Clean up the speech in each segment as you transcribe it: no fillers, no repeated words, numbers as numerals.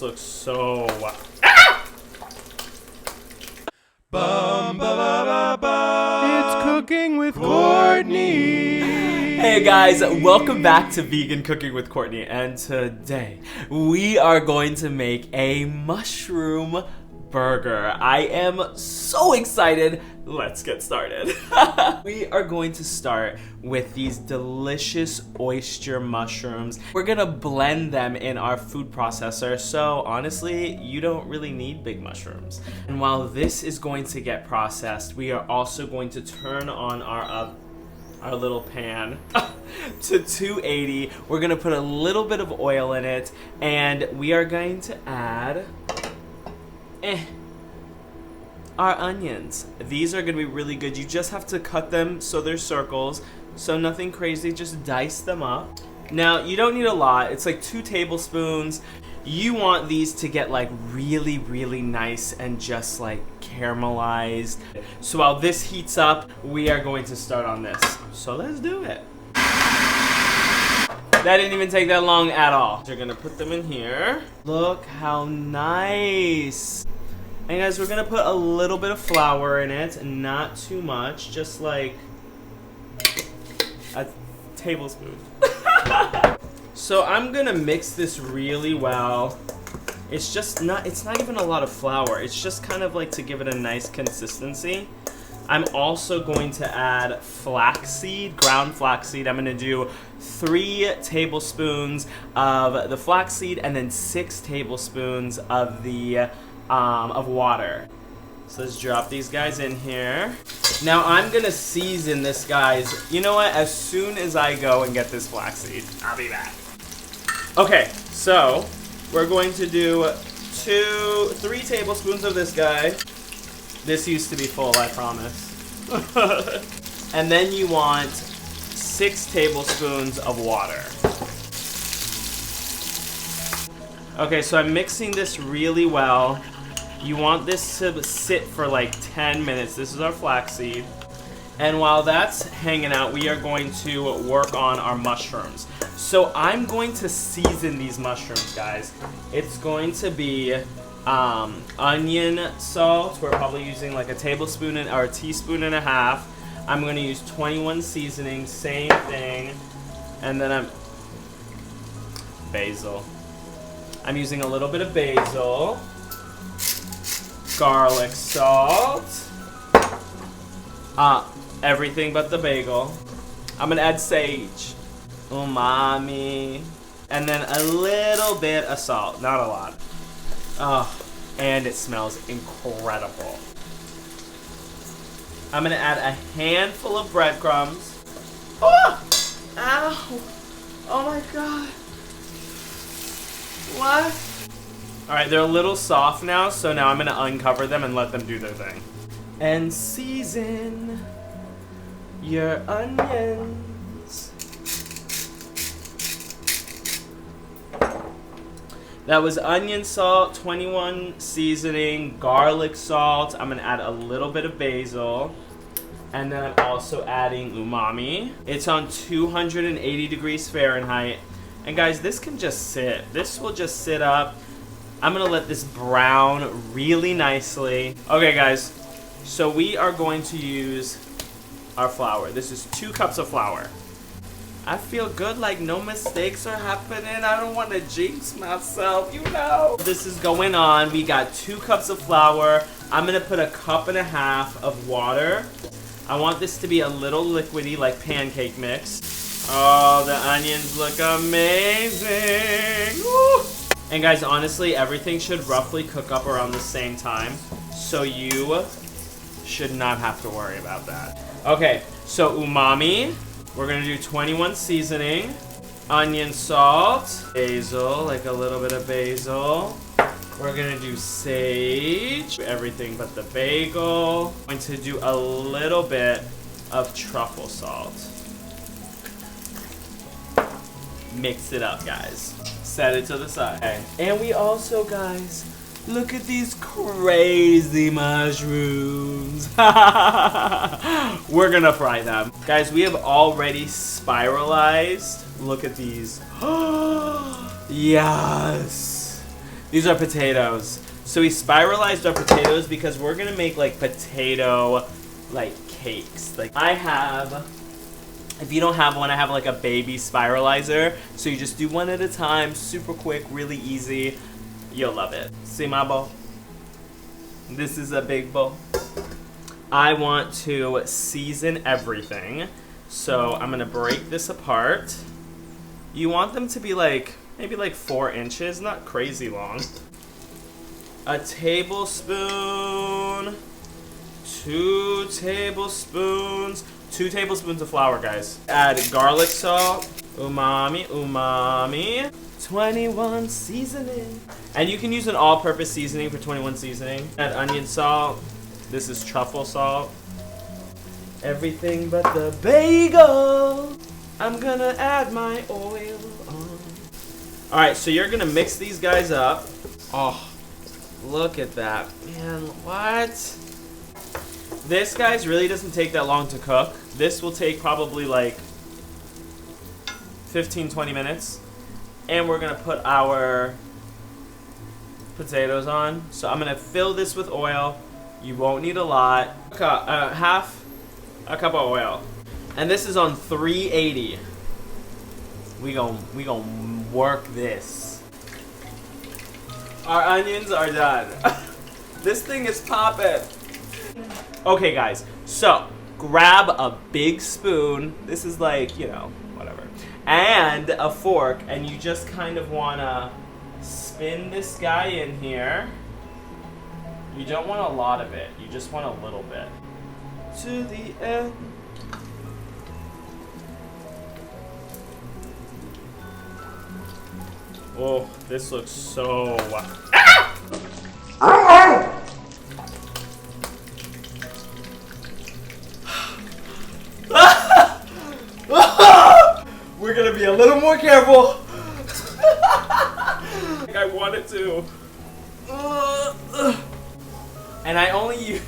looks so... It's Cooking with Courtney. Hey guys, welcome back to Vegan Cooking with Courtney, and today we are going to make a mushroom burger. I am so excited. Let's get started. We are going to start with these delicious oyster mushrooms. We're gonna blend them in our food processor, so honestly, you don't really need big mushrooms. And while this is going to get processed, we are also going to turn on our little pan to 280. We're gonna put a little bit of oil in it, and we are going to add our onions. These are gonna be really good. You just have to cut them so they're circles, so nothing crazy, just dice them up. Now, you don't need a lot. It's like 2 tablespoons. You want these to get like really, really nice and just like caramelized. So while this heats up, we are going to start on this. So let's do it. That didn't even take that long at all. You're gonna put them in here. Look how nice. And guys, we're gonna put a little bit of flour in it, not too much, just like a tablespoon. So I'm gonna mix this really well. It's not even a lot of flour. It's just kind of like to give it a nice consistency. I'm also going to add flaxseed, ground flaxseed. I'm gonna do 3 tablespoons of the flaxseed and then 6 tablespoons of the of water. So let's drop these guys in here. Now I'm gonna season this, guys. You know what? As soon as I go and get this flaxseed, I'll be back. Okay, so we're going to do 3 tablespoons of this guy. This used to be full, I promise. And then you want 6 tablespoons of water. Okay, so I'm mixing this really well. You want this to sit for like 10 minutes. This is our flaxseed. And while that's hanging out, we are going to work on our mushrooms. So I'm going to season these mushrooms, guys. It's going to be onion salt. We're probably using like a tablespoon or a teaspoon and a half. I'm going to use 21 seasoning, same thing. And then basil. I'm using a little bit of basil. Garlic salt. Everything but the bagel. I'm gonna add sage. Umami. And then a little bit of salt. Not a lot. Oh, and it smells incredible. I'm gonna add a handful of breadcrumbs. Oh! Ow! Oh my god. What? Alright, they're a little soft now, so now I'm gonna uncover them and let them do their thing. And season your onions. That was onion salt, 21 seasoning, garlic salt. I'm gonna add a little bit of basil. And then I'm also adding umami. It's on 280 degrees Fahrenheit. And guys, this can just sit. This will just sit up. I'm gonna let this brown really nicely. Okay guys, so we are going to use our flour. This is 2 cups of flour. I feel good, like no mistakes are happening. I don't want to jinx myself, you know. This is going on. We got 2 cups of flour. I'm gonna put 1.5 cups of water. I want this to be a little liquidy, like pancake mix. Oh, the onions look amazing. Woo! And guys, honestly, everything should roughly cook up around the same time, so you should not have to worry about that. Okay, so umami, we're gonna do 21 seasoning, onion salt, basil, like a little bit of basil. We're gonna do sage, everything but the bagel. I'm going to do a little bit of truffle salt. Mix it up, guys. Set it to the side. Okay. And we also, guys, look at these crazy mushrooms. We're gonna fry them. Guys, we have already spiralized. Look at these. Yes. These are potatoes. So we spiralized our potatoes because we're gonna make like potato like cakes. Like I have, if you don't have one, I have like a baby spiralizer. So you just do one at a time, super quick, really easy. You'll love it. See my bowl? This is a big bowl. I want to season everything. So I'm gonna break this apart. You want them to be like, maybe like 4 inches, not crazy long. A tablespoon, 2 tablespoons, 2 tablespoons of flour, guys. Add garlic salt, umami, 21 seasoning. And you can use an all-purpose seasoning for 21 seasoning. Add onion salt. This is truffle salt. Everything but the bagel. I'm gonna add my oil on. All right, so you're gonna mix these guys up. Oh, look at that. Man, what? This, guys, really doesn't take that long to cook. This will take probably like 15-20 minutes. And we're gonna put our potatoes on. So I'm gonna fill this with oil. You won't need a lot. Half a cup of oil. And this is on 380. We gon' work this. Our onions are done. This thing is popping. Okay, guys, so grab a big spoon. This is like, you know, whatever. And a fork, and you just kind of wanna spin this guy in here. You don't want a lot of it. You just want a little bit. To the end. Oh, this looks so... Ah! We're gonna be a little more careful. I wanted to. And I only used...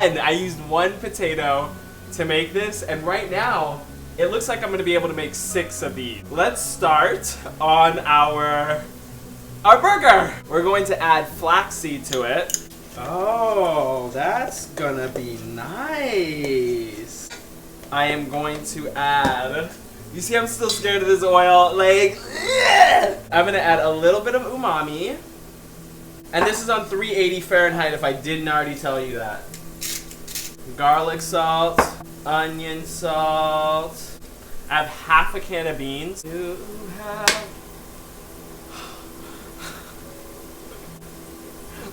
And I used 1 potato to make this, and right now, it looks like I'm gonna be able to make 6 of these. Let's start on our burger. We're going to add flaxseed to it. Oh, that's gonna be nice. I am going to add, you see I'm still scared of this oil, like, I'm gonna add a little bit of umami. And this is on 380 Fahrenheit if I didn't already tell you that. Garlic salt, onion salt. I have half a can of beans. You have...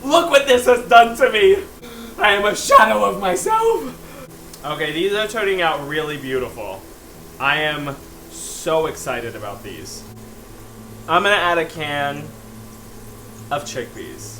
Look what this has done to me! I am a shadow of myself! Okay, these are turning out really beautiful. I am so excited about these. I'm gonna add a can of chickpeas.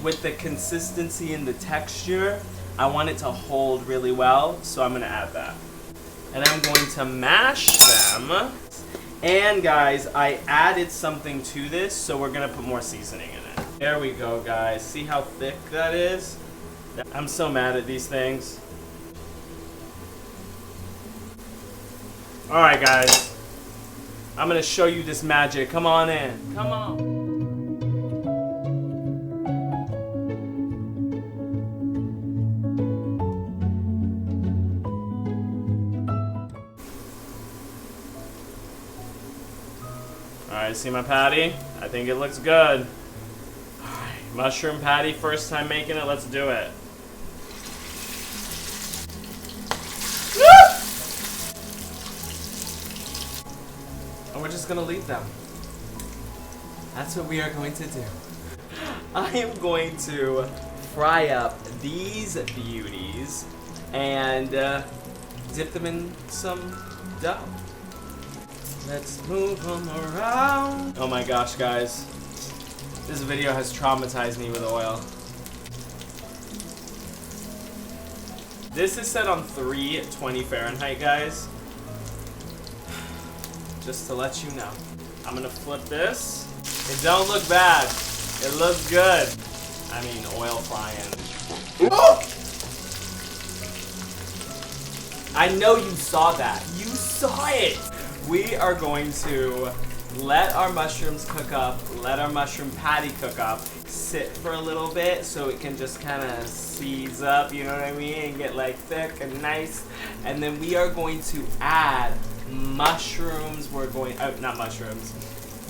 With the consistency and the texture, I want it to hold really well, so I'm gonna add that. And I'm going to mash them. And guys, I added something to this, so we're gonna put more seasoning in it. There we go, guys. See how thick that is? I'm so mad at these things. All right, guys. I'm gonna show you this magic. Come on in. Come on. Alright, see my patty? I think it looks good. Alright, mushroom patty, first time making it, let's do it. And we're just gonna leave them. That's what we are going to do. I am going to fry up these beauties and dip them in some dough. Let's move them around. Oh my gosh, guys. This video has traumatized me with oil. This is set on 320 Fahrenheit, guys. Just to let you know. I'm gonna flip this. It don't look bad. It looks good. I mean, oil frying. Oh! I know you saw that. You saw it! We are going to let our mushrooms cook up, let our mushroom patty cook up, sit for a little bit so it can just kind of seize up, you know what I mean, and get like thick and nice. And then we are going to add mushrooms. We're going, not mushrooms.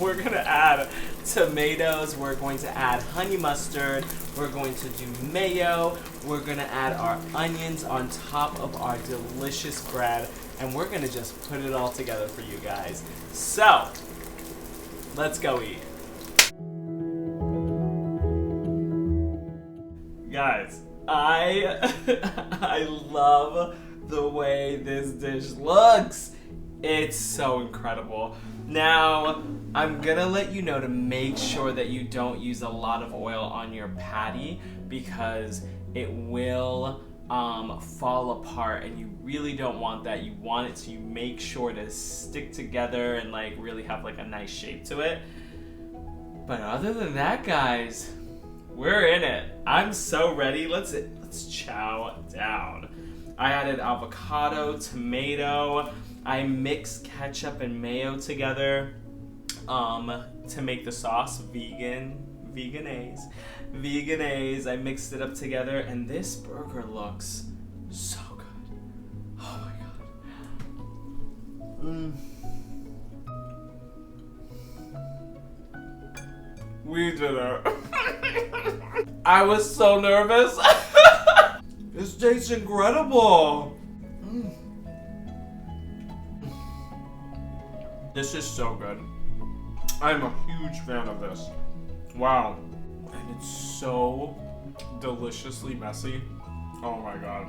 We're gonna add tomatoes. We're going to add honey mustard. We're going to do mayo. We're gonna add our onions on top of our delicious bread. And we're gonna just put it all together for you guys. So, let's go eat. Guys, I love the way this dish looks. It's so incredible. Now, I'm gonna let you know to make sure that you don't use a lot of oil on your patty because it will fall apart, and you really don't want that. You want it to make sure to stick together and like really have like a nice shape to it. But other than that, guys, we're in it. I'm so ready. Let's chow down. I added avocado, tomato. I mixed ketchup and mayo together to make the sauce. Veganese. I mixed it up together, and this burger looks so good. Oh my god. We did it. I was so nervous. This tastes incredible. This is so good. I'm a huge fan of this. Wow. And it's so deliciously messy. Oh my god.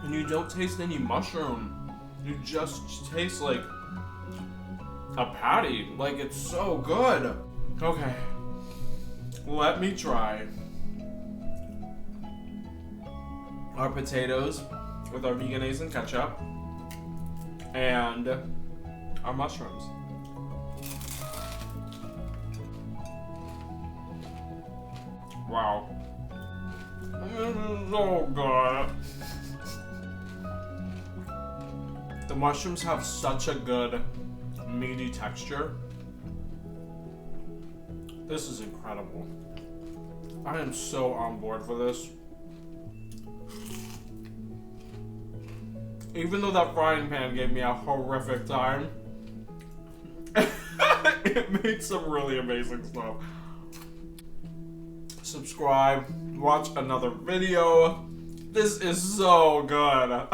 And you don't taste any mushroom. You just taste like a patty. Like, it's so good. Okay. Let me try our potatoes with our veganese and ketchup and our mushrooms. Wow. This is so good. The mushrooms have such a good meaty texture. This is incredible. I am so on board for this. Even though that frying pan gave me a horrific time, it made some really amazing stuff. Subscribe, watch another video. This is so good.